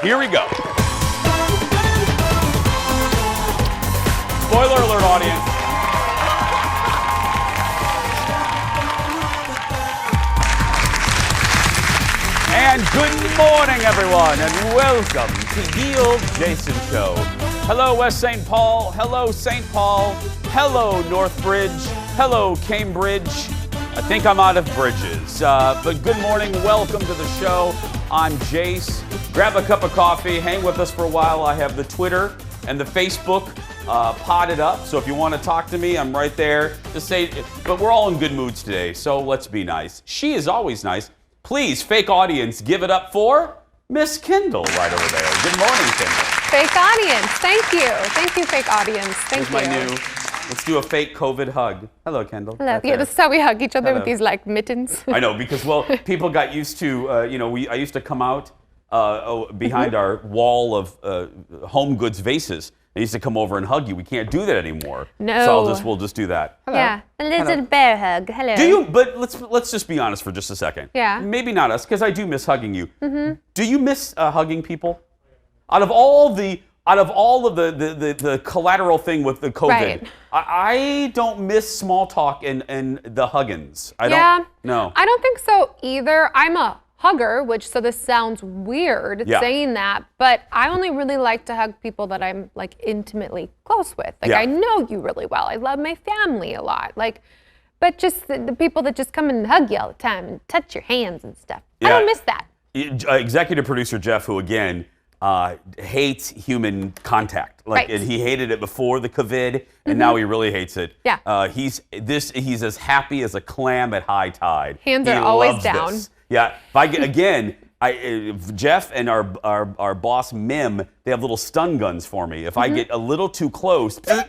Here we go. Spoiler alert, audience. And good morning, everyone, and welcome to Ye Olde Jason Show. Hello, West St. Paul. Hello, St. Paul. Hello, Northbridge. Hello, Cambridge. I think I'm out of bridges. But good morning. Welcome to the show. I'm Jace. Grab a cup of coffee. Hang with us for a while. I have the Twitter and the Facebook potted up. So if you want to talk to me, I'm right there. Just say, but we're all in good moods today, so let's be nice. She is always nice. Please, fake audience, give it up for Miss Kendall right over there. Good morning, Kendall. Fake audience. Thank you. Thank you, fake audience. Thank you. Here's my new, let's do a fake COVID hug. Hello, Kendall. Hello. Yeah, this is how we hug each other with these like mittens. I know, because, well, people got used to, I used to come out behind our wall of home goods vases. They used to come over and hug you. We can't do that anymore. No. So we'll just do that. Hello. Yeah, a little bear hug. Hello. Do you? But let's just be honest for just a second. Yeah. Maybe not us, because I do miss hugging you. Mm-hmm. Do you miss hugging people? Out of all of the collateral thing with the COVID, right. I don't miss small talk and the huggins. I don't. No. I don't think so either. I'm a hugger, so this sounds weird saying that, but I only really like to hug people that I'm like intimately close with. Like I know you really well. I love my family a lot. But just the people that just come and hug you all the time and touch your hands and stuff. I don't miss that. Executive producer Jeff, who again hates human contact. And he hated it before the COVID, and now he really hates it. Yeah. He's as happy as a clam at high tide. Hands are always down. This. Yeah. If I get again, Jeff and our boss Mim, they have little stun guns for me. If I get a little too close, because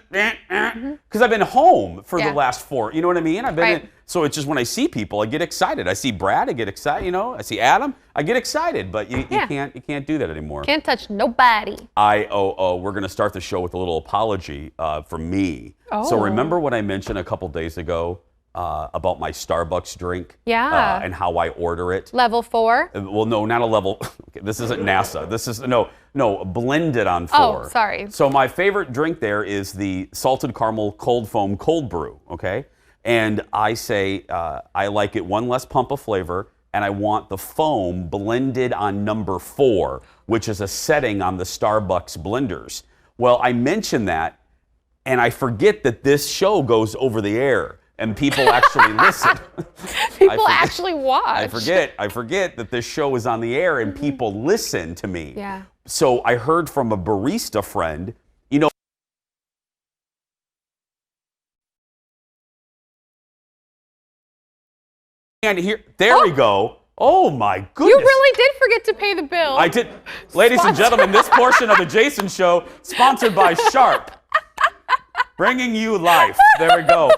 I've been home for the last 4. You know what I mean? I've been so it's just when I see people, I get excited. I see Brad, I get excited. You know, I see Adam, I get excited. But you can't do that anymore. Can't touch nobody. We're gonna start the show with a little apology from me. Oh. So remember what I mentioned a couple days ago? About my Starbucks drink and how I order it. Level 4? Well, no, not a level. Okay, this isn't NASA. This is, no, blended on 4. Oh, sorry. So my favorite drink there is the salted caramel cold foam cold brew, okay? And I say I like it one less pump of flavor, and I want the foam blended on number 4, which is a setting on the Starbucks blenders. Well, I mention that, and I forget that this show goes over the air. And people actually listen. People actually watch. I forget that this show is on the air and people listen to me. Yeah. So I heard from a barista friend, and there we go. Oh my goodness. You really did forget to pay the bill. I did. Ladies and gentlemen, this portion of the Jason Show, sponsored by Sharp. Bringing you life. There we go.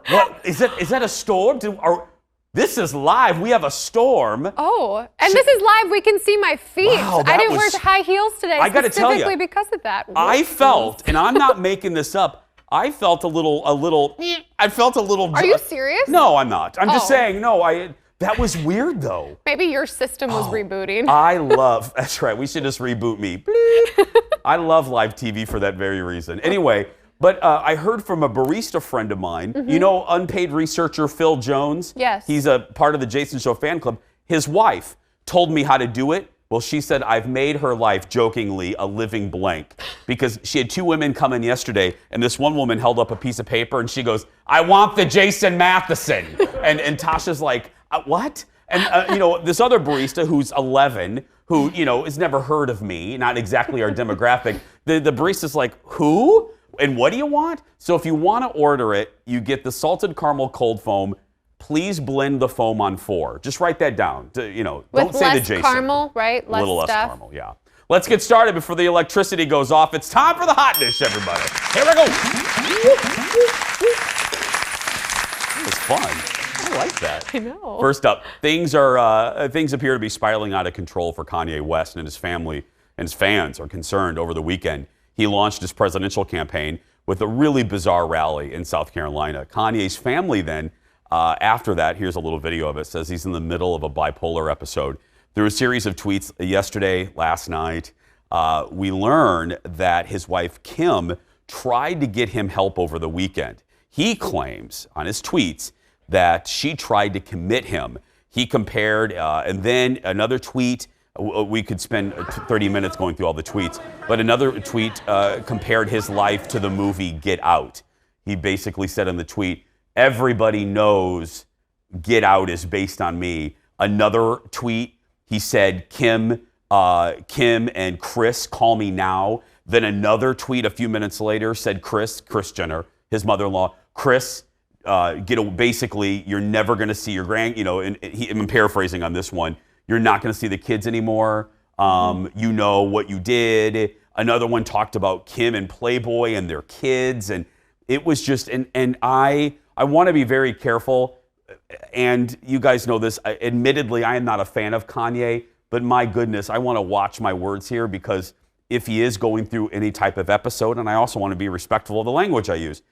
What is that a storm? This is live. We have a storm. Oh, and this is live. We can see my feet. Wow, I didn't wear high heels today. I got to tell you, specifically because of that. I felt, and I'm not making this up. I felt a little. Are you serious? No, I'm not. I'm just saying. No, that was weird though. Maybe your system was rebooting. That's right. We should just reboot me. I love live TV for that very reason. Anyway. But I heard from a barista friend of mine, you know, unpaid researcher Phil Jones? Yes. He's a part of the Jason Show fan club. His wife told me how to do it. Well, she said, I've made her life, jokingly, a living blank. Because she had 2 women come in yesterday, and this one woman held up a piece of paper, and she goes, I want the Jason Matheson. and Tasha's like, what? And, this other barista who's 11, who, has never heard of me, not exactly our demographic, the barista's like, who? And what do you want? So if you want to order it, you get the salted caramel cold foam. Please blend the foam on 4. Just write that down. Don't say the Jason. Less caramel, right? A little less caramel, yeah. Let's get started before the electricity goes off. It's time for the hot dish, everybody. Here we go. It was fun. I like that. I know. First up, things appear to be spiraling out of control for Kanye West, and his family and his fans are concerned. Over the weekend, he launched his presidential campaign with a really bizarre rally in South Carolina. Kanye's family then, after that, here's a little video of it, says he's in the middle of a bipolar episode. Through a series of tweets yesterday, last night, we learn that his wife, Kim, tried to get him help over the weekend. He claims on his tweets that she tried to commit him. He compared, and then another tweet, we could spend 30 minutes going through all the tweets, but another tweet compared his life to the movie Get Out. He basically said in the tweet, everybody knows Get Out is based on me. Another tweet, he said, Kim and Chris, call me now. Then another tweet a few minutes later said Kris Jenner, his mother-in-law, Chris, basically, you're never going to see your I'm paraphrasing on this one. You're not going to see the kids anymore. You know what you did. Another one talked about Kim and Playboy and their kids. And it was just, and I want to be very careful. And you guys know this. Admittedly, I am not a fan of Kanye. But my goodness, I want to watch my words here, because if he is going through any type of episode, and I also want to be respectful of the language I use,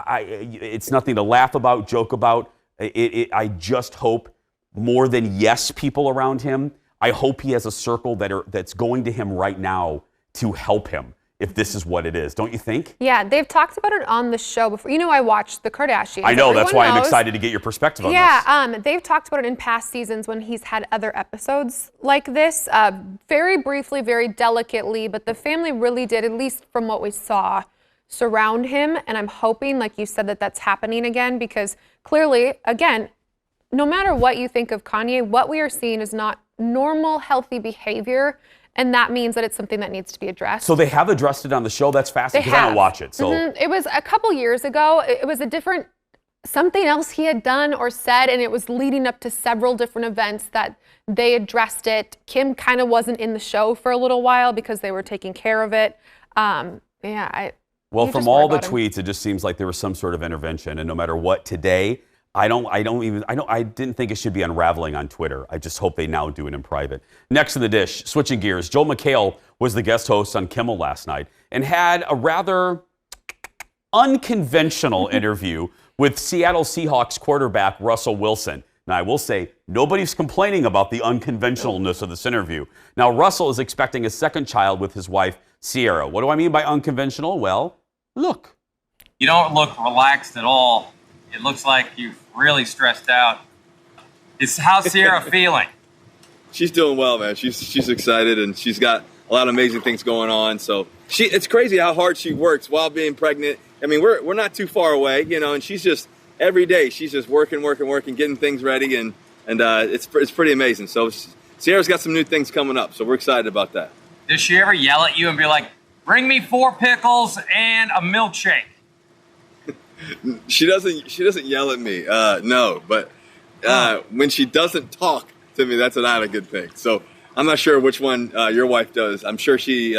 it's nothing to laugh about, joke about. I just hope, more than yes people around him, I hope he has a circle that's going to him right now to help him, if this is what it is. Don't you think? Yeah, they've talked about it on the show before. You know, I watched The Kardashians. I know, that's why I'm excited to get your perspective on this. Yeah, they've talked about it in past seasons when he's had other episodes like this, very briefly, very delicately, but the family really did, at least from what we saw, surround him. And I'm hoping, like you said, that that's happening again, because clearly, again, no matter what you think of Kanye, what we are seeing is not normal, healthy behavior. And that means that it's something that needs to be addressed. So they have addressed it on the show? That's fascinating, because I don't watch it. So It was a couple years ago. It was something else he had done or said, and it was leading up to several different events that they addressed it. Kim kind of wasn't in the show for a little while because they were taking care of it. Well, from all the tweets, it just seems like there was some sort of intervention, and no matter what today, I didn't think it should be unraveling on Twitter. I just hope they now do it in private. Next in the dish, switching gears, Joel McHale was the guest host on Kimmel last night and had a rather unconventional interview with Seattle Seahawks quarterback Russell Wilson. Now, I will say, nobody's complaining about the unconventionalness of this interview. Now, Russell is expecting a second child with his wife, Sierra. What do I mean by unconventional? Well, look. You don't look relaxed at all. It looks like you've really stressed out. How's Sierra feeling? She's doing well, man. She's excited, and she's got a lot of amazing things going on. So it's crazy how hard she works while being pregnant. I mean, we're not too far away, and she's just every day she's just working, getting things ready, and it's pretty amazing. So Sierra's got some new things coming up, so we're excited about that. Does she ever yell at you and be like, "Bring me 4 pickles and a milkshake"? She doesn't yell at me, no. But when she doesn't talk to me, that's not a good thing. So I'm not sure which one your wife does. I'm sure she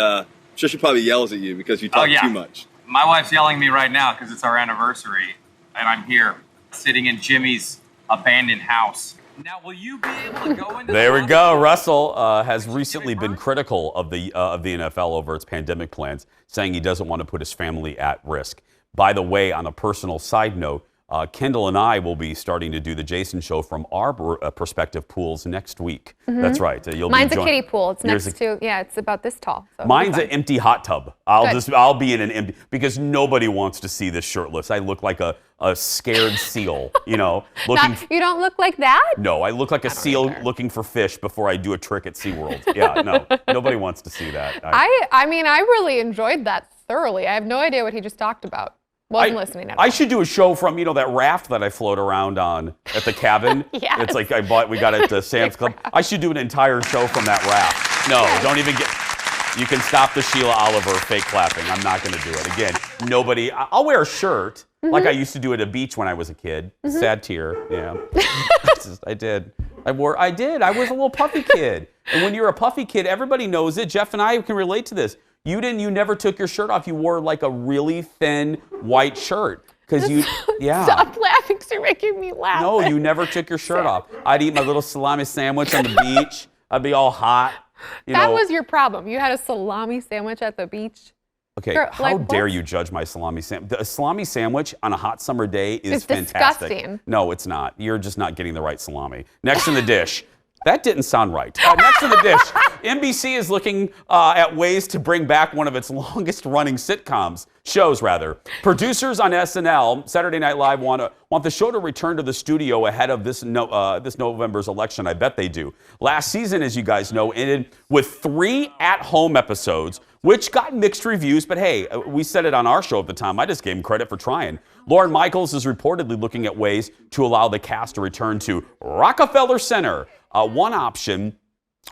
probably yells at you because you talk too much. My wife's yelling at me right now because it's our anniversary, and I'm here sitting in Jimmy's abandoned house. Now, will you be able to go into? There we go. Russell has recently been critical of the NFL over its pandemic plans, saying he doesn't want to put his family at risk. By the way, on a personal side note, Kendall and I will be starting to do the Jason Show from our perspective pools next week. Mm-hmm. That's right. Mine's a kiddie pool. It's it's about this tall. So mine's an empty hot tub. I'll be in an empty, because nobody wants to see this shirtless. I look like a scared seal, you don't look like that? No, I look like a seal looking for fish before I do a trick at SeaWorld. Yeah, no, nobody wants to see that. I mean, I really enjoyed that thoroughly. I have no idea what he just talked about. Wasn't listening at all. I should do a show from, that raft that I float around on at the cabin. Yes. It's like we got it at Sam's Club. I should do an entire show from that raft. No, don't even you can stop the Sheila Oliver fake clapping. I'm not going to do it. Again, I'll wear a shirt like I used to do at a beach when I was a kid. Mm-hmm. Sad tear, yeah. I did. I was a little puffy kid. And when you're a puffy kid, everybody knows it. Jeff and I can relate to this. You never took your shirt off. You wore like a really thin white shirt. Stop laughing, because you're making me laugh. No, you never took your shirt off. I'd eat my little salami sandwich on the beach. I'd be all hot. That was your problem. You had a salami sandwich at the beach. Okay, how dare you judge my salami sandwich? A salami sandwich on a hot summer day is fantastic. Disgusting. No, it's not. You're just not getting the right salami. Next in the dish. That didn't sound right. Next in the dish NBC is looking at ways to bring back one of its longest-running shows. Producers on SNL, Saturday Night Live, want the show to return to the studio ahead of this November's election. I bet they do. Last season, as you guys know, ended with 3 at-home episodes, which got mixed reviews. But hey, we said it on our show at the time. I just gave him credit for trying. Lorne Michaels is reportedly looking at ways to allow the cast to return to Rockefeller Center. One option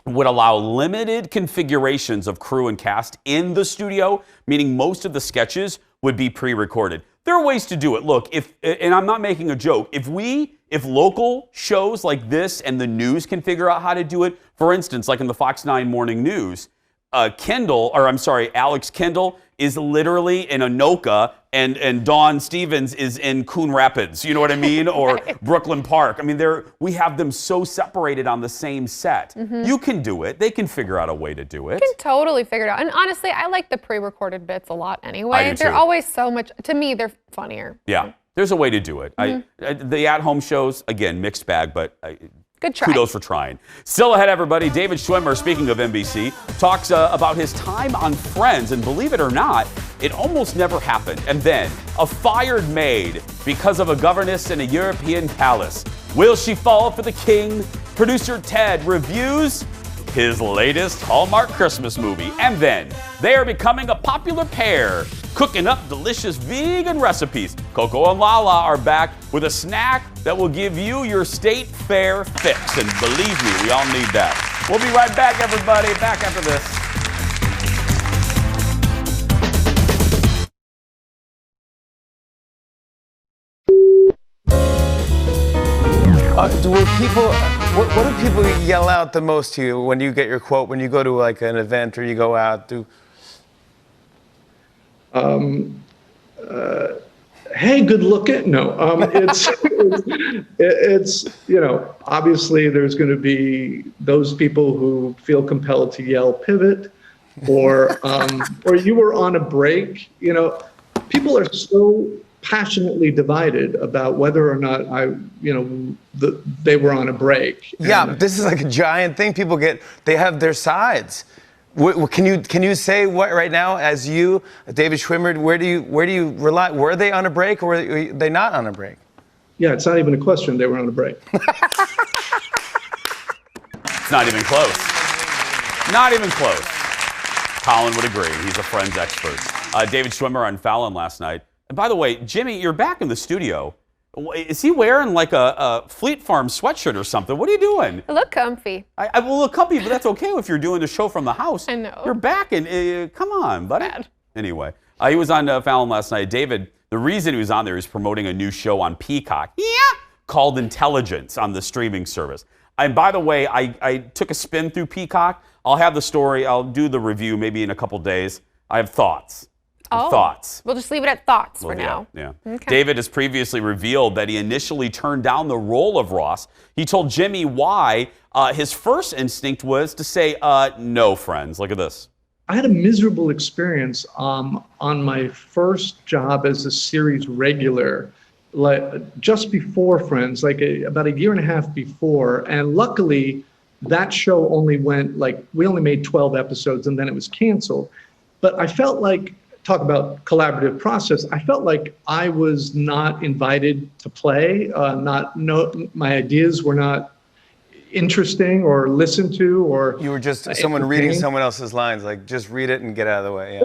would allow limited configurations of crew and cast in the studio, meaning most of the sketches would be pre-recorded. There are ways to do it. Look, and I'm not making a joke, if local shows like this and the news can figure out how to do it, for instance, like in the Fox 9 Morning News, Alex Kendall is literally in Anoka and Dawn Stevens is in Coon Rapids, you know what I mean? Or right. Brooklyn Park. I mean, we have them so separated on the same set. Mm-hmm. You can do it. They can figure out a way to do it. You can totally figure it out. And honestly, I like the pre-recorded bits a lot anyway. They're always so much, to me, they're funnier. Yeah, there's a way to do it. Mm-hmm. The at-home shows, again, mixed bag, but... Good try. Kudos for trying. Still ahead, everybody. David Schwimmer, speaking of NBC, talks about his time on Friends, and believe it or not, it almost never happened. And then, a fired maid because of a governess in a European palace. Will she fall for the king? Producer Ted reviews his latest Hallmark Christmas movie. And then, they are becoming a popular pair, cooking up delicious vegan recipes. Coco and Lala are back with a snack that will give you your state fair fix. And believe me, we all need that. We'll be right back, everybody. Back after this. What do people yell out the most to you when you get your quote, when you go to like an event or you go out? Hey, good looking. No, it's obviously there's going to be those people who feel compelled to yell pivot, or you were on a break. People are so passionately divided about whether or not they were on a break. Yeah, this is like a giant thing. People they have their sides. Can you say what right now, as you, David Schwimmer, where do you rely? Were they on a break or were they not on a break? Yeah, it's not even a question. They were on a break. It's not even close. Not even close. Colin would agree. He's a Friends expert. David Schwimmer on Fallon last night. And by the way, Jimmy, you're back in the studio. Is he wearing like a Fleet Farm sweatshirt or something? What are you doing? I look comfy. I will look comfy, but that's okay if you're doing the show from the house. I know. You're back, and come on, buddy. Bad. Anyway, he was on Fallon last night. David, the reason he was on there is promoting a new show on Peacock called Intelligence on the streaming service. And by the way, I took a spin through Peacock. I'll have the story. I'll do the review maybe in a couple days. I have thoughts. Thoughts. We'll just leave it at thoughts for now. Yeah. Okay. David has previously revealed that he initially turned down the role of Ross. He told Jimmy why. His first instinct was to say, no, friends. Look at this. I had a miserable experience on my first job as a series regular, just before Friends, about a year and a half before. And luckily, that show only went, we only made 12 episodes and then it was canceled. But I felt like, talk about collaborative process, I felt like I was not invited to play, my ideas were not interesting or listened to, or you were just someone reading someone else's lines, like just read it and get out of the way. Yeah.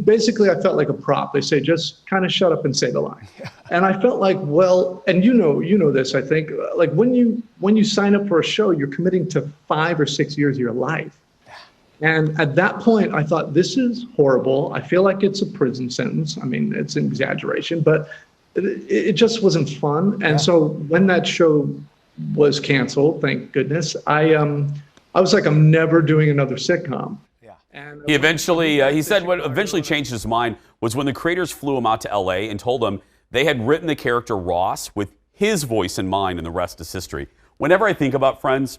Basically I felt like a prop. They say, just kind of shut up and say the line. Yeah. And I felt like, well, and you know this, I think, like when you sign up for a show, you're committing to 5 or 6 years of your life. And at that point, I thought, this is horrible. I feel like it's a prison sentence. I mean, it's an exaggeration, but it just wasn't fun. And so when that show was canceled, thank goodness, I was like, I'm never doing another sitcom. Yeah. And he said what eventually changed his mind was when the creators flew him out to LA and told him they had written the character Ross with his voice in mind, and the rest is history. Whenever I think about Friends,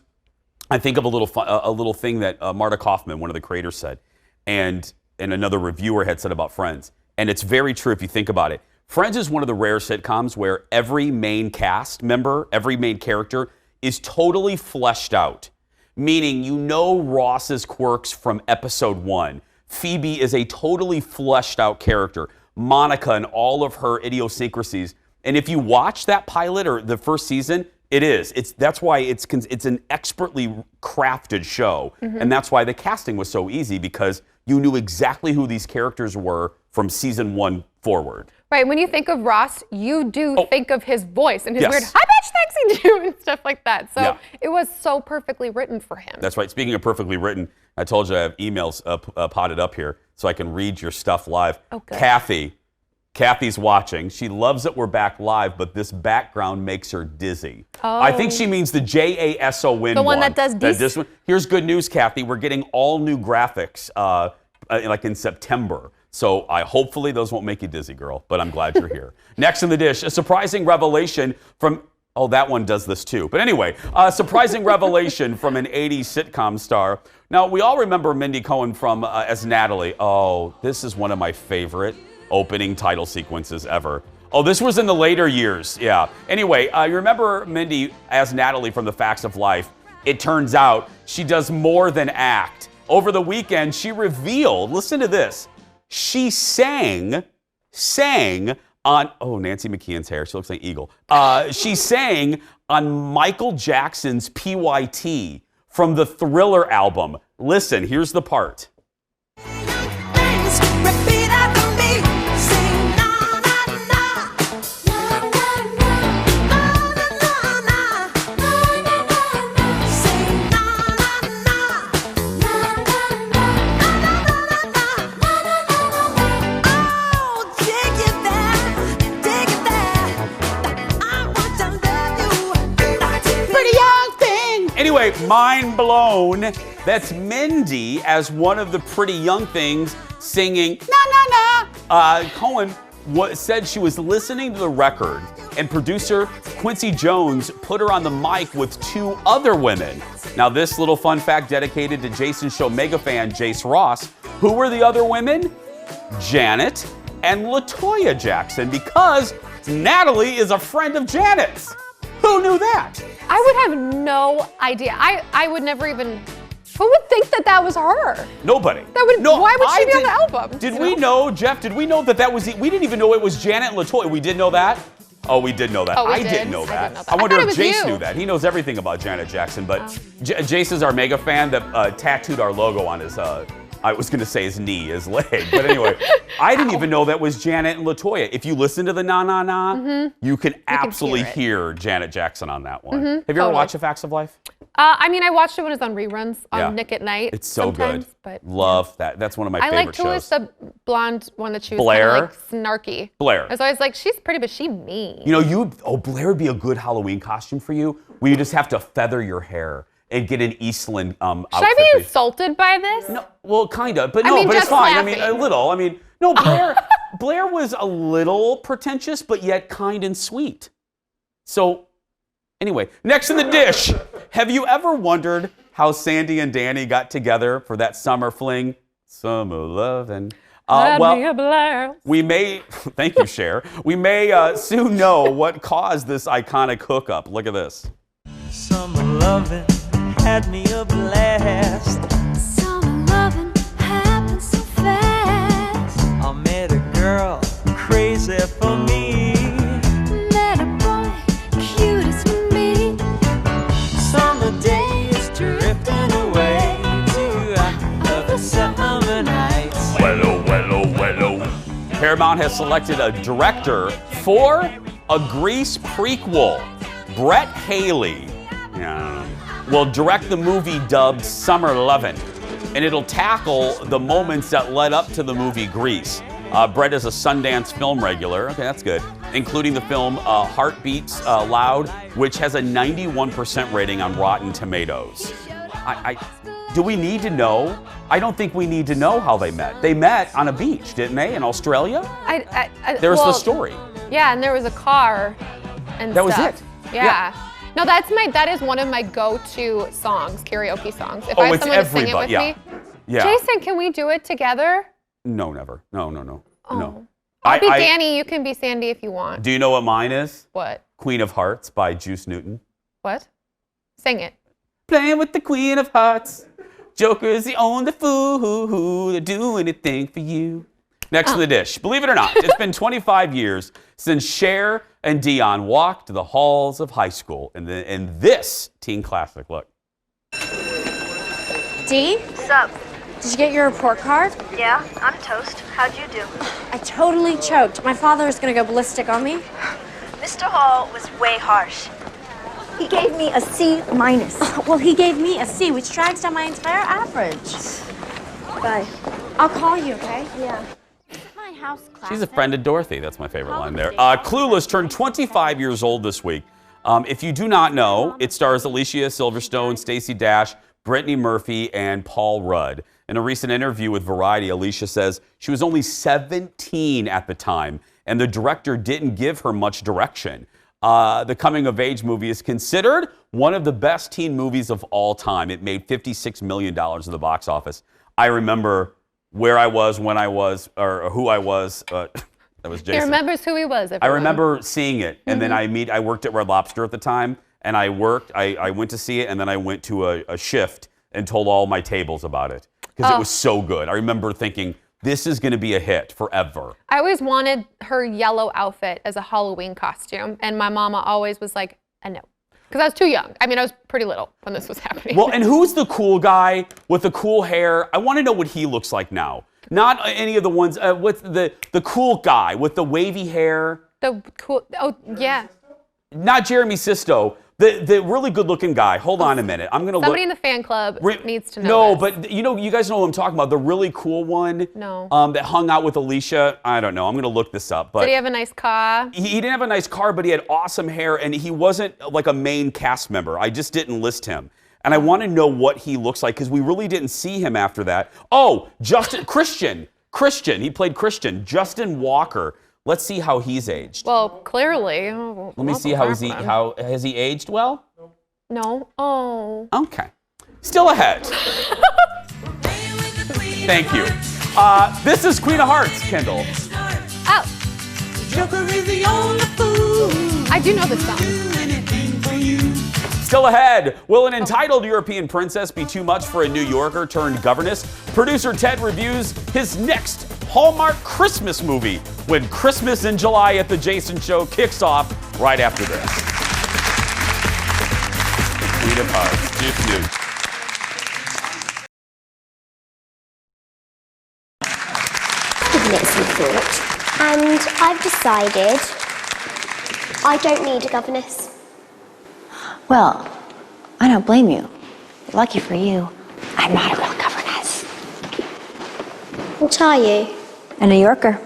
I think of a little thing that Marta Kaufman, one of the creators, said, and another reviewer had said about Friends. And it's very true if you think about it. Friends is one of the rare sitcoms where every main cast member, every main character is totally fleshed out. meaning you know Ross's quirks from episode 1. Phoebe is a totally fleshed out character. Monica and all of her idiosyncrasies. And if you watch that pilot or the first season, that's why it's an expertly crafted show. And that's why the casting was so easy, because you knew exactly who these characters were from season 1 forward. Right. When you think of Ross, you do think of his voice and his weird, hi, bitch, texting you and stuff like that. So it was so perfectly written for him. That's right. Speaking of perfectly written, I told you I have emails potted up here so I can read your stuff live. Oh, good. Kathy's watching. She loves that we're back live, but this background makes her dizzy. Oh. I think she means the JASON The one that does this? one. Here's good news, Kathy. We're getting all new graphics like in September. So hopefully those won't make you dizzy, girl, but I'm glad you're here. Next in the dish, a surprising revelation from, that one does this too. But anyway, a surprising revelation from an 80s sitcom star. Now, we all remember Mindy Cohn from as Natalie. Oh, this is one of my favorite opening title sequences ever. Oh, this was in the later years, yeah. Anyway, you remember Mindy as Natalie from The Facts of Life. It turns out she does more than act. Over the weekend, she revealed, listen to this, she sang on, Nancy McKeon's hair, she looks like Eagle. She sang on Michael Jackson's PYT from the Thriller album. Listen, here's the part. Anyway, mind blown. That's Mindy as one of the Pretty Young Things singing na na na. Cohen said she was listening to the record, and producer Quincy Jones put her on the mic with 2 other women. Now, this little fun fact dedicated to Jason's show mega fan Jace Ross. Who were the other women? Janet and LaToya Jackson, because Natalie is a friend of Janet's. Who knew that? I would have no idea. I would never even. Who would think that was her? Nobody. Why would she be on the album? Did we know, Jeff? Did we know that was? We didn't even know it was Janet and LaToya. We did know that. Oh, we did know that. Oh, I didn't know that. I wonder if Jace knew that. He knows everything about Janet Jackson, but Jace is our mega fan that tattooed our logo on his. I was going to say his knee, his leg. But anyway, I didn't even know that was Janet and LaToya. If you listen to the Na Na Na, you can absolutely hear Janet Jackson on that one. Have you ever watched The Facts of Life? I mean, I watched it when it was on reruns on Nick at Night. It's so good. But love that. That's one of my favorite shows. I like the blonde one that she was Blair. kind of like snarky. Blair. I was always like, she's pretty, but she mean. You know, Blair would be a good Halloween costume for you, where you just have to feather your hair and get an Eastland outfit. Should I be insulted by this? No, well, kind of, but but it's fine. Laughing. I mean, a little. I mean, no, Blair was a little pretentious, but yet kind and sweet. So, anyway, next in the dish. Have you ever wondered how Sandy and Danny got together for that summer fling? Summer lovin'. We may, thank you, Cher. We may soon know what caused this iconic hookup. Look at this. Summer lovin' had me a blast. Summer loving happened so fast. I met a girl crazy for me. Met a boy cute as can be. Summer days drifting away to other summer nights. Wello. Paramount has selected a director for a Grease prequel. Brett Haley will direct the movie dubbed Summer Lovin', and it'll tackle the moments that led up to the movie Grease. Brett is a Sundance film regular, okay, that's good, including the film Heartbeats Loud, which has a 91% rating on Rotten Tomatoes. Do we need to know? I don't think we need to know how they met. They met on a beach, didn't they, in Australia? There's the story. Yeah, and there was a car and that stuff. Was it. Yeah. No, that is one of my go-to songs, karaoke songs. If I have someone to sing it with me. Yeah. Jason, can we do it together? No, never. No. Oh. No. I'll be Danny, you can be Sandy if you want. Do you know what mine is? What? Queen of Hearts by Juice Newton. What? Sing it. playing with the Queen of Hearts. Joker's the only fool who'll do anything for you. Next to the dish. Believe it or not, it's been 25 years since Cher and Dion walked the halls of high school in this teen classic. Look. Dee? What's up? Did you get your report card? Yeah, I'm toast. How'd you do? I totally choked. My father is gonna go ballistic on me. Mr. Hall was way harsh. He gave me a C minus. Well, he gave me a C, which drags down my entire average. Bye. I'll call you, okay? Yeah. My house class. She's a friend of Dorothy. That's my favorite line there. Clueless turned 25 years old this week. If you do not know, it stars Alicia Silverstone, Stacey Dash, Brittany Murphy, and Paul Rudd. In a recent interview with Variety, Alicia says she was only 17 at the time, and the director didn't give her much direction. The coming-of-age movie is considered one of the best teen movies of all time. It made $56 million at the box office. I remember where I was, when I was, or who I was. That was Jason. He remembers who he was. I remember seeing it, and then I worked at Red Lobster at the time, and I went to see it, and then I went to a shift and told all my tables about it because it was so good. I remember thinking, this is going to be a hit forever. I always wanted her yellow outfit as a Halloween costume, and my mama always was like, no. Because I was too young. I mean, I was pretty little when this was happening. Well, and who's the cool guy with the cool hair? I want to know what he looks like now. Not any of the ones, with the cool guy with the wavy hair. The cool, oh, yeah. Not Jeremy Sisto. The really good-looking guy. Hold on a minute. I'm gonna Somebody look. in the fan club needs to know. No, this. but you guys know what I'm talking about. The really cool one. No. That hung out with Alicia. I don't know. I'm gonna look this up. But did he have a nice car? He didn't have a nice car, but he had awesome hair, and he wasn't like a main cast member. I just didn't list him. And I want to know what he looks like because we really didn't see him after that. Oh, Christian. He played Christian. Justin Walker. Let's see how he's aged. Well, clearly. Let me see how has he aged well? No. Oh. Okay. Still ahead. Thank you. This is Queen of Hearts, Kendall. Oh. I do know this song. Still ahead. Will an entitled European princess be too much for a New Yorker turned governess? Producer Ted reviews his next Hallmark Christmas movie when Christmas in July at the Jason Show kicks off right after this. Queen of Hearts, Juice News. Given it some thought, and I've decided I don't need a governess. Well, I don't blame you. Lucky for you, I'm not a real governess. What are you? A New Yorker.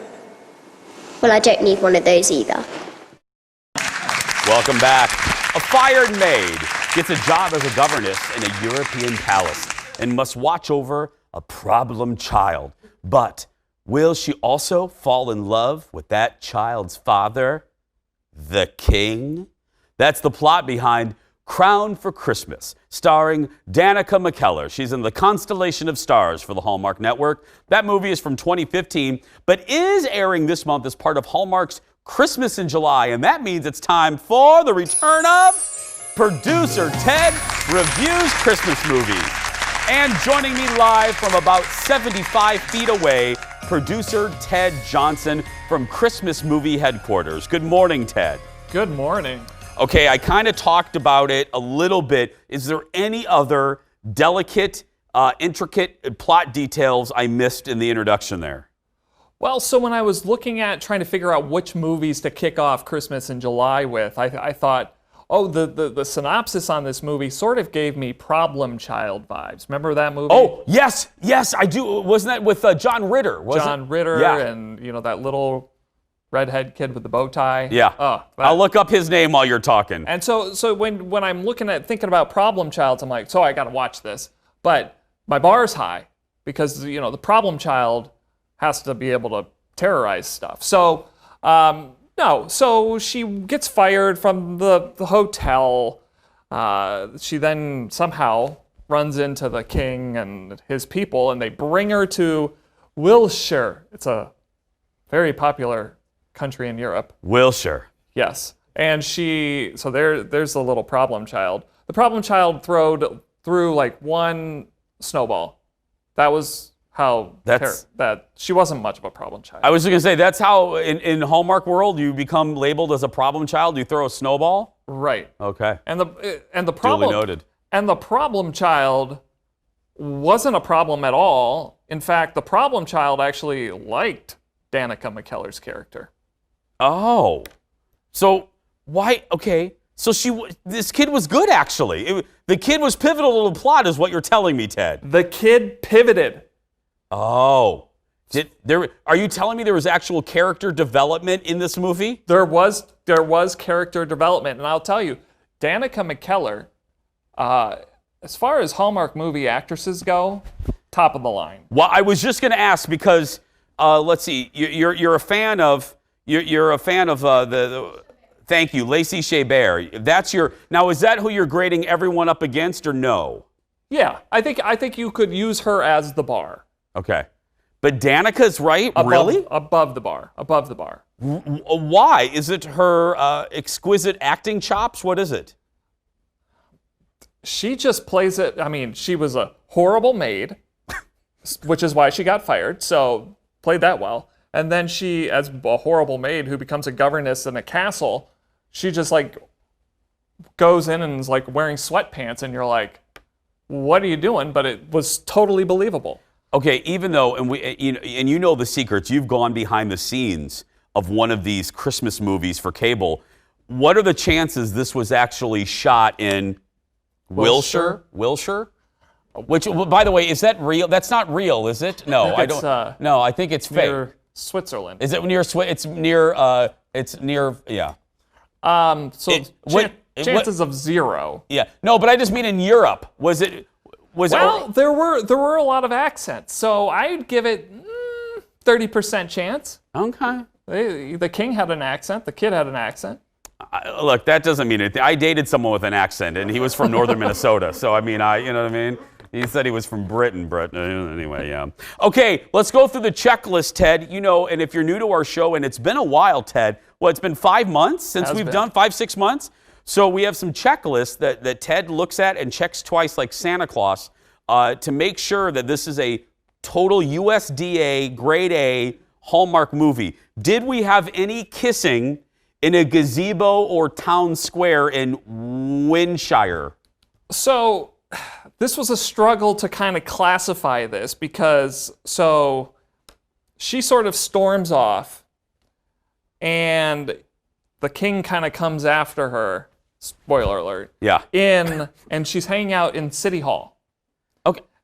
Well, I don't need one of those either. Welcome back. A fired maid gets a job as a governess in a European palace and must watch over a problem child. But will she also fall in love with that child's father, the king? That's the plot behind Crown for Christmas, starring Danica McKellar. She's in the constellation of stars for the Hallmark Network. That movie is from 2015, but is airing this month as part of Hallmark's Christmas in July, and that means it's time for the return of Producer Ted Reviews Christmas Movies. And joining me live from about 75 feet away, producer Ted Johnson from Christmas Movie Headquarters. Good morning, Ted. Good morning. Okay, I kind of talked about it a little bit. Is there any other delicate, intricate plot details I missed in the introduction there? Well, so when I was looking at trying to figure out which movies to kick off Christmas in July with, I thought, oh, the synopsis on this movie sort of gave me Problem Child vibes. Remember that movie? Oh, yes, I do. Wasn't that with John Ritter? John Ritter, yeah. And that little redhead kid with the bow tie. Yeah. I'll look up his name while you're talking. And so when I'm thinking about Problem Child, I'm like, so I got to watch this. But my bar's high because, the Problem Child has to be able to terrorize stuff. So, no. So she gets fired from the hotel. She then somehow runs into the king and his people, and they bring her to Wiltshire. It's a very popular country in Europe. Wiltshire. Yes. And there's the little problem child. The problem child threw like one snowball. That was how that she wasn't much of a problem child. I was just going to say, that's how in Hallmark world you become labeled as a problem child. You throw a snowball? Right. Okay. And the problem Duly noted. And the problem child wasn't a problem at all. In fact, the problem child actually liked Danica McKellar's character. Oh. So why? Okay. So this kid was good, actually. The kid was pivotal to the plot, is what you're telling me, Ted. The kid pivoted. Oh. Are you telling me there was actual character development in this movie? There was character development, and I'll tell you, Danica McKellar, as far as Hallmark movie actresses go, top of the line. Well, I was just going to ask because let's see, you're a fan of the thank you, Lacey Chabert. Now, is that who you're grading everyone up against, or no? Yeah, I think you could use her as the bar. Okay. But Danica's right? Really? Above the bar. Why? Is it her exquisite acting chops? What is it? She just plays it. I mean, she was a horrible maid, which is why she got fired, so played that well. And then she, as a horrible maid who becomes a governess in a castle, she just like goes in and is like wearing sweatpants, and you're like, what are you doing? But it was totally believable. Okay, even though, and you know the secrets, you've gone behind the scenes of one of these Christmas movies for cable. What are the chances this was actually shot in Wilshire? Which, by the way, is that real? That's not real, is it? No, I don't. No, I think it's fake. Near Switzerland. Is it near? It's near. It's near. Yeah. Chances of zero. Yeah. No, but I just mean in Europe. Was it? Well, there were a lot of accents, so I'd give it 30% chance. Okay. The king had an accent. The kid had an accent. Look, that doesn't mean anything. I dated someone with an accent, and he was from northern Minnesota. So, I mean, you know what I mean? He said he was from Britain, but anyway, yeah. Okay, let's go through the checklist, Ted. You know, and if you're new to our show, and it's been a while, Ted, it's been 5 months since we've done 5-6 months. So we have some checklists that Ted looks at and checks twice like Santa Claus to make sure that this is a total USDA grade A Hallmark movie. Did we have any kissing in a gazebo or town square in Winshire? So this was a struggle to kind of classify this because she sort of storms off and the king kind of comes after her. Spoiler alert. Yeah. And she's hanging out in City Hall.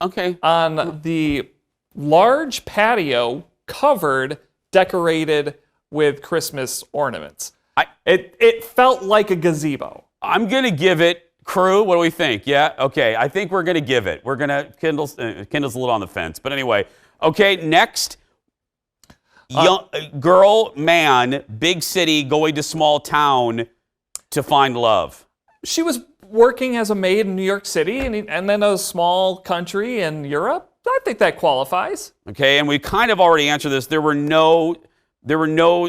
Okay. On the large patio decorated with Christmas ornaments. It felt like a gazebo. I'm going to give it, crew, what do we think? Yeah? Okay, I think we're going to give it. We're going to, Kendall's a little on the fence. But anyway, okay, next. Girl, man, big city, going to small town to find love. She was working as a maid in New York City and then a small country in Europe. I think that qualifies. Okay, and we kind of already answered this. There were no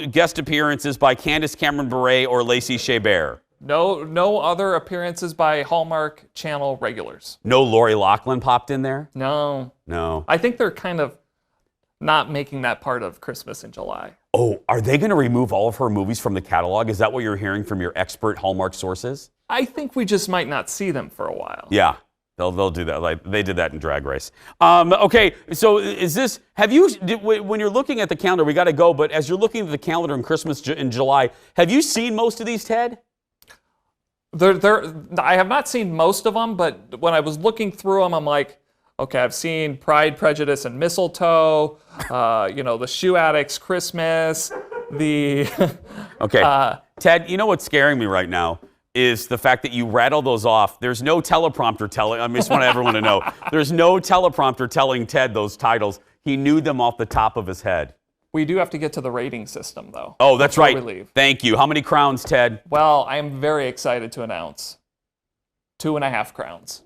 guest appearances by Candace Cameron Bure or Lacey Chabert. No other appearances by Hallmark Channel regulars. No Lori Loughlin popped in there? No. I think they're kind of not making that part of Christmas in July. Oh, are they going to remove all of her movies from the catalog? Is that what you're hearing from your expert Hallmark sources? I think we just might not see them for a while. Yeah, they'll do that. Like they did that in Drag Race. Okay, so is this? When you're looking at the calendar, we got to go. But as you're looking at the calendar in Christmas in July, have you seen most of these, Ted? I have not seen most of them, but when I was looking through them, I'm like, okay, I've seen Pride, Prejudice, and Mistletoe, the Shoe Addict's Christmas, Okay, Ted, you know what's scaring me right now is the fact that you rattle those off. There's no teleprompter telling, I just want everyone to know, there's no teleprompter telling Ted those titles. He knew them off the top of his head. We do have to get to the rating system, though. Oh, that's right. We leave. Thank you. How many crowns, Ted? Well, I am very excited to announce 2.5 crowns.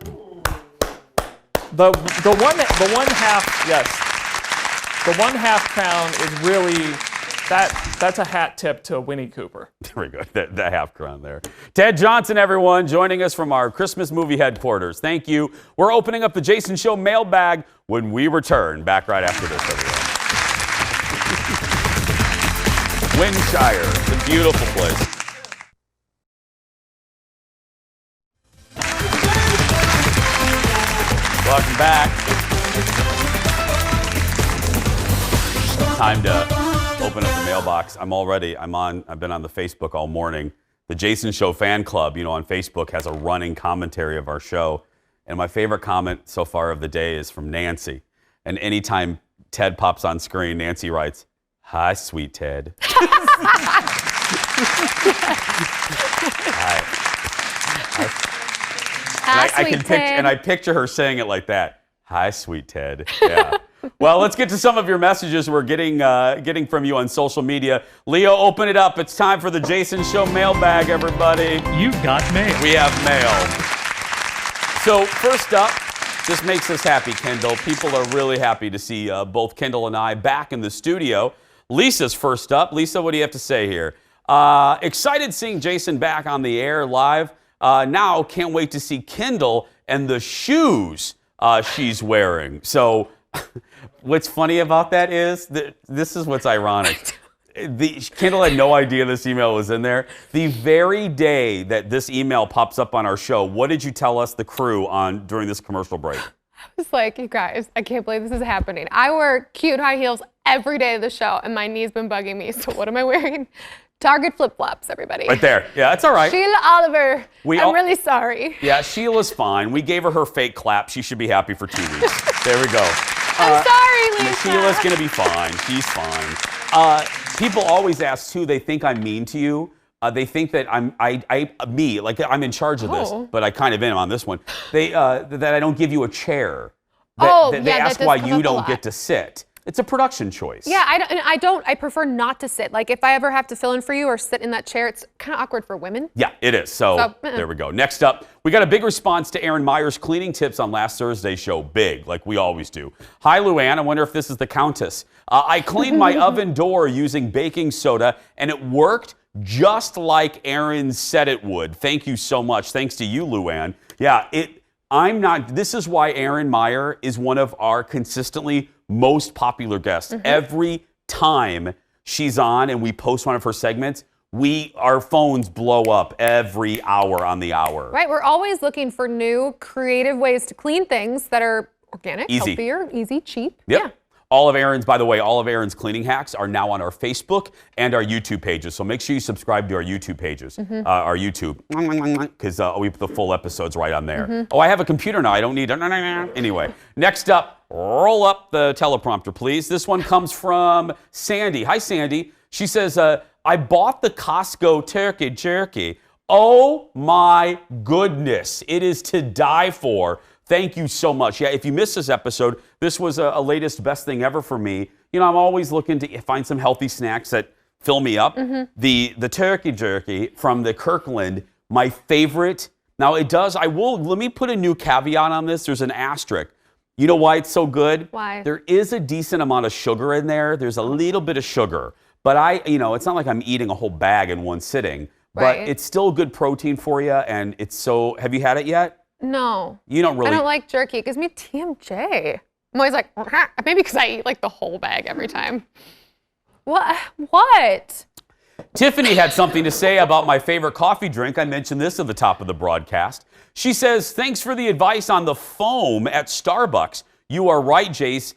The one half crown is really That's a hat tip to Winnie Cooper. Very good. The half crown there. Ted Johnson, everyone, joining us from our Christmas movie headquarters. Thank you. We're opening up the Jason Show mailbag when we return. Back right after this, everyone. Windshire, it's a beautiful place. Welcome back. Time to open up the mailbox. I've been on the Facebook all morning. The Jason Show fan club, on Facebook has a running commentary of our show. And my favorite comment so far of the day is from Nancy. And anytime Ted pops on screen, Nancy writes, "Hi, sweet Ted." I picture her saying it like that. "Hi, sweet Ted." Yeah. Well, let's get to some of your messages we're getting from you on social media. Leo, open it up. It's time for the Jason Show mailbag, everybody. You've got mail. We have mail. So first up, this makes us happy, Kendall. People are really happy to see both Kendall and I back in the studio. Lisa's first up. Lisa, what do you have to say here? Excited seeing Jason back on the air live. Now can't wait to see Kendall and the shoes she's wearing. So what's funny about that is this is what's ironic. Kendall had no idea this email was in there. The very day that this email pops up on our show, what did you tell us, the crew, during this commercial break? I was like, you guys, I can't believe this is happening. I wear cute high heels every day of the show, and my knee's been bugging me. So what am I wearing? Target flip-flops, everybody. Right there. Yeah, that's all right. Sheila Oliver, I'm really sorry. Yeah, Sheila's fine. We gave her fake clap. She should be happy for 2 weeks. There we go. I'm sorry, Lisa. Sheila's going to be fine. She's fine. People always ask, too, they think I'm mean to you. They think that I'm in charge of this, but I kind of am on this one. That I don't give you a chair. They ask why you don't get to sit. It's a production choice. Yeah, I prefer not to sit. Like if I ever have to fill in for you or sit in that chair, it's kind of awkward for women. Yeah, it is. So there we go. Next up, we got a big response to Aaron Meyer's cleaning tips on last Thursday's show. Big, like we always do. Hi, Luann. I wonder if this is the Countess. I cleaned my oven door using baking soda, and it worked just like Aaron said it would. Thank you so much. Thanks to you, Luann. Yeah, this is why Aaron Meyer is one of our consistently most popular guests. Every time she's on and we post one of her segments, our phones blow up every hour on the hour. Right, we're always looking for new creative ways to clean things that are organic, healthier, easy, cheap. Yep. Yeah. All of Aaron's cleaning hacks are now on our Facebook and our YouTube pages. So make sure you subscribe to our YouTube pages, our YouTube, because we put the full episodes right on there. Oh, I have a computer now. I don't need Anyway, next up, roll up the teleprompter, please. This one comes from Sandy. Hi, Sandy. She says, I bought the Costco turkey jerky. Oh, my goodness. It is to die for. Thank you so much. Yeah, if you missed this episode, this was a latest best thing ever for me. I'm always looking to find some healthy snacks that fill me up. The turkey jerky from the Kirkland, my favorite. Now let me put a new caveat on this. There's an asterisk. You know why it's so good? Why? There is a decent amount of sugar in there. There's a little bit of sugar. But it's not like I'm eating a whole bag in one sitting. But it's still good protein for you, and have you had it yet? No. You don't really. I don't like jerky. It gives me TMJ. I'm always like, maybe because I eat like the whole bag every time. What? Tiffany had something to say about my favorite coffee drink. I mentioned this at the top of the broadcast. She says, thanks for the advice on the foam at Starbucks. You are right, Jace.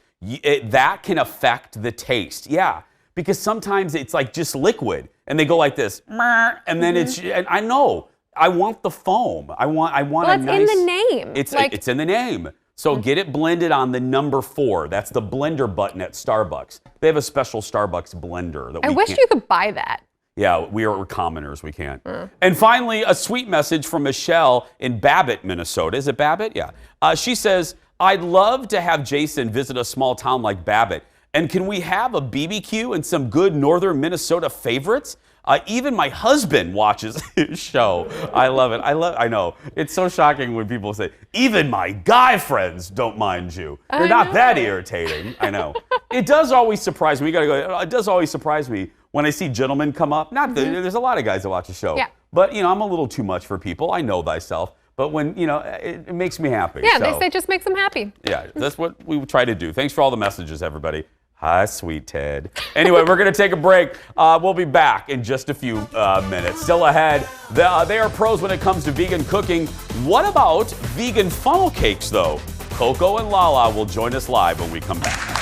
That can affect the taste. Yeah, because sometimes it's like just liquid, and they go like this, and then and I know. I want the foam. I want a nice. It's in the name. It's in the name. So get it blended on the number 4. That's the blender button at Starbucks. They have a special Starbucks blender that I wish you could buy that. Yeah, we're commoners. We can't. And finally, a sweet message from Michelle in Babbitt, Minnesota. Is it Babbitt? Yeah. She says, I'd love to have Jason visit a small town like Babbitt. And can we have a BBQ and some good northern Minnesota favorites? Even my husband watches his show. I love it. I know. It's so shocking when people say, even my guy friends don't mind you. They're not that irritating. I know. It does always surprise me. It does always surprise me when I see gentlemen come up, there's a lot of guys that watch the show. Yeah. But, I'm a little too much for people. I know thyself. But when, it makes me happy. Yeah, so, they say it just makes them happy. Yeah, that's what we try to do. Thanks for all the messages, everybody. Hi, sweet Ted. Anyway, we're going to take a break. We'll be back in just a few minutes. Still ahead, they are pros when it comes to vegan cooking. What about vegan funnel cakes, though? Coco and Lala will join us live when we come back.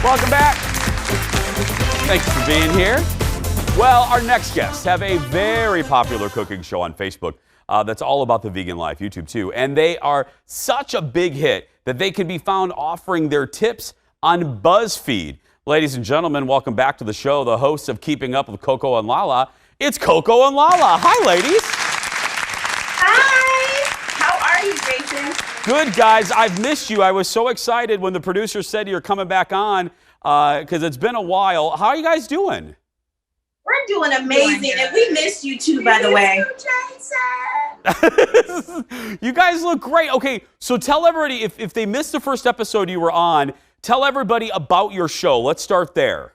Welcome back. Thanks for being here. Well, our next guests have a very popular cooking show on Facebook that's all about the vegan life, YouTube too. And they are such a big hit that they can be found offering their tips on BuzzFeed. Ladies and gentlemen, welcome back to the show. The hosts of Keeping Up with Coco and Lala. It's Coco and Lala. Hi, ladies. Hi. How are you, Jason? Good, guys. I've missed you. I was so excited when the producer said you're coming back on because it's been a while. How are you guys doing? We're doing amazing, and we missed you too, by the way. You guys look great. Okay, so tell everybody, if they missed the first episode you were on, tell everybody about your show. Let's start there.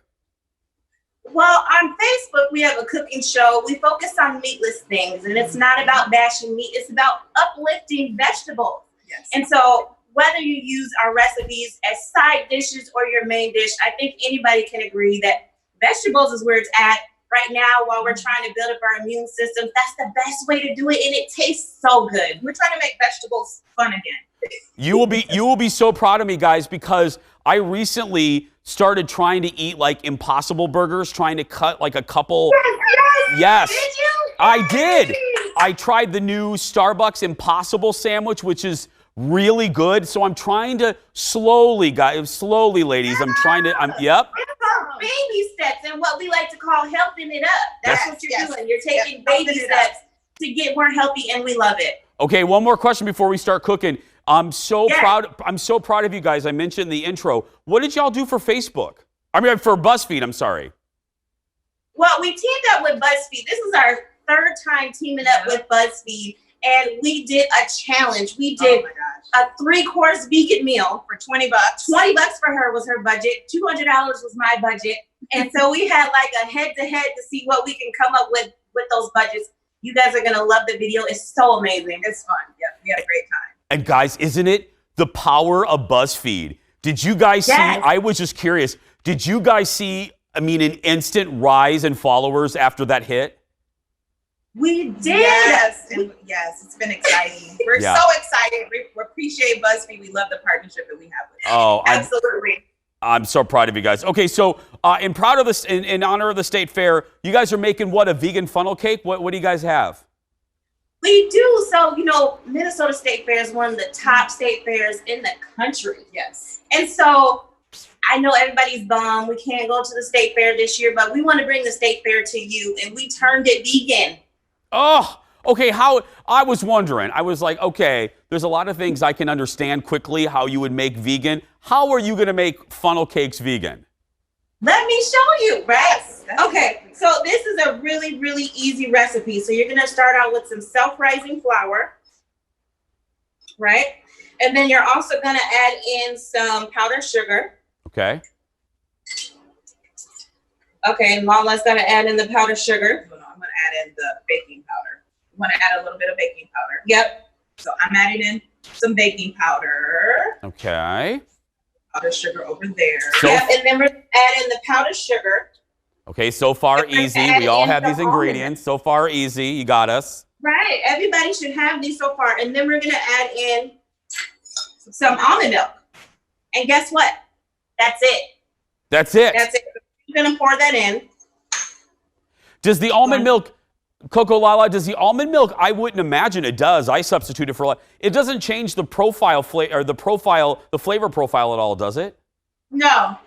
Well, on Facebook, we have a cooking show. We focus on meatless things, and it's not about bashing meat. It's about uplifting vegetables. Yes. And so whether you use our recipes as side dishes or your main dish, I think anybody can agree that vegetables is where it's at right now while we're trying to build up our immune systems. That's the best way to do it, and it tastes so good. We're trying to make vegetables fun again. You will be so proud of me, guys, because I recently started trying to eat like Impossible burgers, trying to cut like a couple. Yes. Did you? I did. I tried the new Starbucks Impossible sandwich, which is really good. So I'm trying to slowly, ladies. Yep. Baby steps and what we like to call helping it up. That's what you're doing. You're taking baby steps to get more healthy, and we love it. Okay, one more question before we start cooking. I'm so proud of you guys. I mentioned in the intro. What did y'all do for Facebook? I mean, for BuzzFeed, I'm sorry. Well, we teamed up with BuzzFeed. This is our third time teaming up with BuzzFeed, and we did a challenge. We did a 3-course vegan meal for $20. $20 for her was her budget. $200 was my budget. And so we had like a head-to-head to see what we can come up with those budgets. You guys are going to love the video. It's so amazing. It's fun. Yeah, we had a great time. And guys, isn't it the power of BuzzFeed? Did you guys see, I was just curious, did you guys see, an instant rise in followers after that hit? We did. Yes, it's been exciting. We're so excited. We appreciate BuzzFeed. We love the partnership that we have with them. Oh, absolutely. I'm so proud of you guys. Okay, so in honor of the state fair, you guys are making what, a vegan funnel cake? What do you guys have? We do. So, Minnesota State Fair is one of the top state fairs in the country. Yes. And so I know everybody's bummed we can't go to the state fair this year, but we want to bring the state fair to you, and we turned it vegan. Oh, okay. I was wondering. I was like, okay, there's a lot of things I can understand quickly how you would make vegan. How are you going to make funnel cakes vegan? Let me show you, right? Okay, so this is a really, really easy recipe. So you're going to start out with some self-rising flour, right? And then you're also going to add in some powdered sugar. Okay. Okay, and Lala's going to add in the powdered sugar. I'm going to add in the baking powder. I'm going to add a little bit of baking powder. Yep. So I'm adding in some baking powder. Okay. Powdered sugar over there. Yep, and then we're adding the powdered sugar. Okay, so far easy. We all have these ingredients. So far easy. You got us. Right. Everybody should have these so far. And then we're going to add in some almond milk. And guess what? That's it. That's it. That's it. You're going to pour that in. Does the almond milk, Coco Lala, does the almond milk, I wouldn't imagine it does. I substitute it for a lot. It doesn't change the the flavor profile at all, does it? No,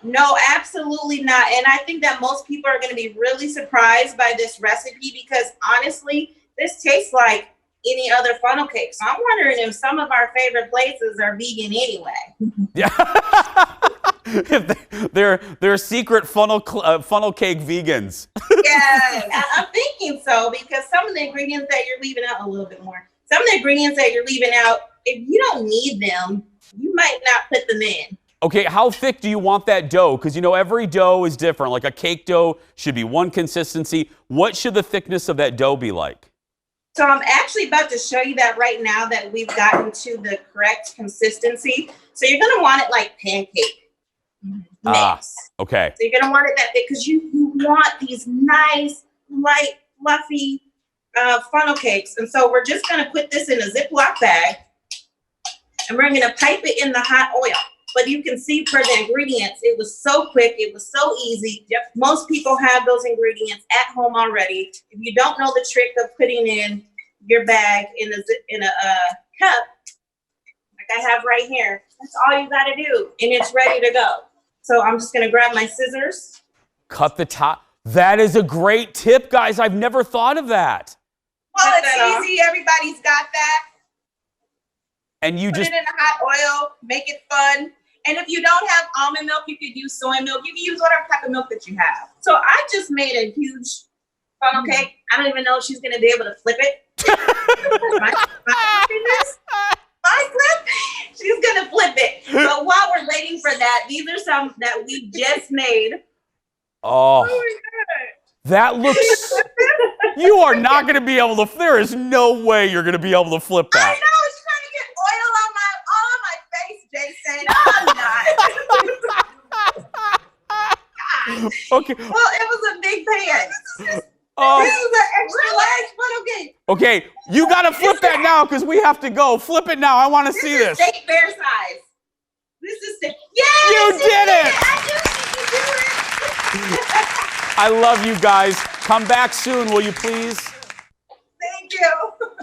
absolutely not. And I think that most people are going to be really surprised by this recipe because honestly, this tastes like any other funnel cake. So I'm wondering if some of our favorite places are vegan anyway. Yeah. They're secret funnel cake vegans. Yeah, I'm thinking so, because some of the ingredients that you're leaving out, a little bit more, some of the ingredients that you're leaving out, if you don't need them, you might not put them in. Okay, how thick do you want that dough? Because, you know, every dough is different. Like a cake dough should be one consistency. What should the thickness of that dough be like? So I'm actually about to show you that right now that we've gotten to the correct consistency. So you're going to want it like pancake mix. Okay. So you're going to want it that thick because you want these nice, light, fluffy funnel cakes. And so we're just going to put this in a Ziploc bag and we're going to pipe it in the hot oil. But you can see for the ingredients, it was so quick. It was so easy. Most people have those ingredients at home already. If you don't know the trick of putting in your bag in a cup, like I have right here, that's all you got to do. And it's ready to go. So I'm just going to grab my scissors. Cut the top. That is a great tip, guys. I've never thought of that. Well, it's easy. Everybody's got that. And you Put just it in the hot oil, make it fun. And if you don't have almond milk, you could use soy milk. You can use whatever type of milk that you have. So I just made a huge funnel cake. I don't even know if she's going to be able to flip it. my flip, she's going to flip it. But while we're waiting for that, these are some that we just made. Oh, that looks. You are not going to be able to. There is no way you're going to be able to flip that. I know, it's trying to get oil on my face, Jason. I'm not. Okay. Well, it was a big pan. This is an extra large funnel cake. Okay, you got to flip that now because we have to go. Flip it now. I want to see this. This is steak bear size. This is steak. Yes, you did it. I knew you could do it. I love you guys. Come back soon, will you please? Thank you.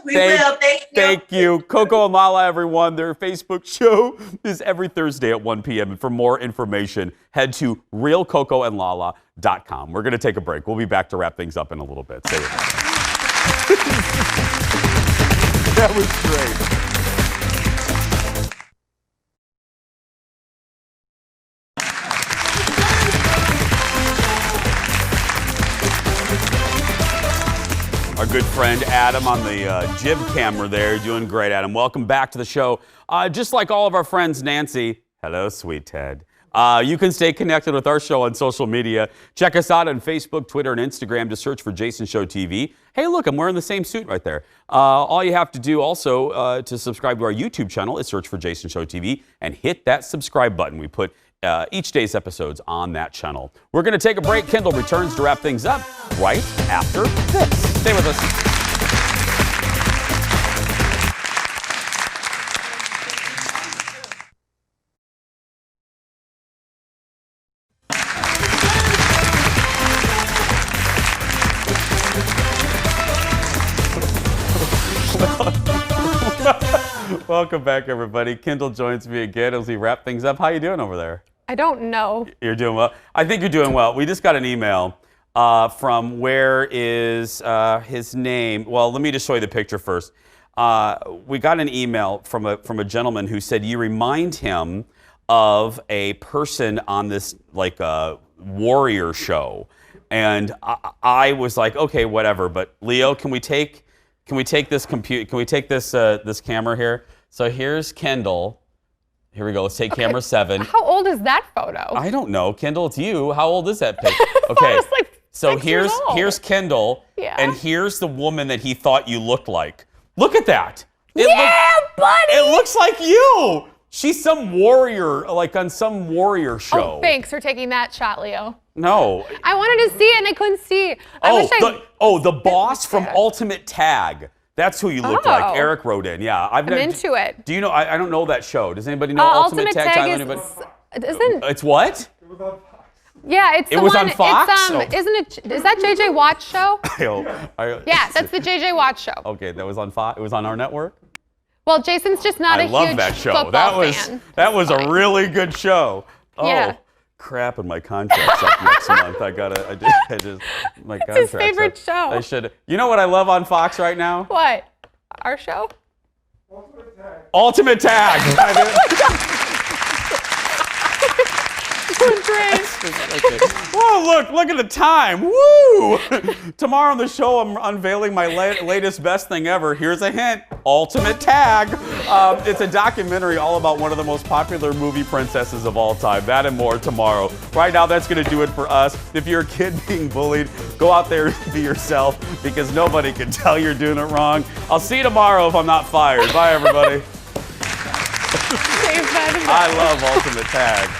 We will. Thank you. Thank you. Coco and Lala, everyone. Their Facebook show is every Thursday at 1 p.m. And for more information, head to realcocoandlala.com. We're going to take a break. We'll be back to wrap things up in a little bit. Stay with us. That was great. Our good friend Adam on the jib camera there. Doing great, Adam. Welcome back to the show. Just like all of our friends, Nancy. Hello, sweet Ted. You can stay connected with our show on social media. Check us out on Facebook, Twitter, and Instagram. Just search for Jason Show TV. Hey, look, I'm wearing the same suit right there. All you have to do also to subscribe to our YouTube channel is search for Jason Show TV and hit that subscribe button. We put each day's episodes on that channel. We're going to take a break. Kendall returns to wrap things up right after this. Stay with us. Welcome back, everybody. Kendall joins me again as we wrap things up. How you doing over there? I don't know. You're doing well. I think you're doing well. We just got an email from where is his name? Well, let me just show you the picture first. We got an email from a gentleman who said you remind him of a person on this like warrior show, and I was like, okay, whatever. But Leo, can we take this this camera here? So here's Kendall. Here we go. Let's take camera 7. How old is that photo? I don't know. Kendall, it's you. How old is that picture? Okay. So here's Kendall, and here's the woman that he thought you looked like. Look at that. Buddy. It looks like you. She's some warrior, like on some warrior show. Oh, thanks for taking that shot, Leo. No. I wanted to see it and I couldn't see. The boss from Ultimate Tag. That's who you look like. Eric wrote in. Yeah, I'm into it. Do you know? I don't know that show. Does anybody know Ultimate Tag? It's what? Yeah, it was on Fox. Isn't it? Is that JJ Watt's show? Yeah, that's the JJ Watt show. Okay, that was on Fox. It was on our network. Well, Jason's just not a huge football fan. That was a really good show. Oh, yeah. Crap! And my contract's up next month. My contract's his favorite show. I should. You know what I love on Fox right now? What? Our show? Ultimate Tag. Doing great. Okay. Whoa, look at the time. Woo! Tomorrow on the show, I'm unveiling my latest best thing ever. Here's a hint, ultimate tag. It's a documentary all about one of the most popular movie princesses of all time. That and more tomorrow. Right now, that's gonna do it for us. If you're a kid being bullied, go out there and be yourself because nobody can tell you're doing it wrong. I'll see you tomorrow if I'm not fired. Bye, everybody. I love ultimate tag.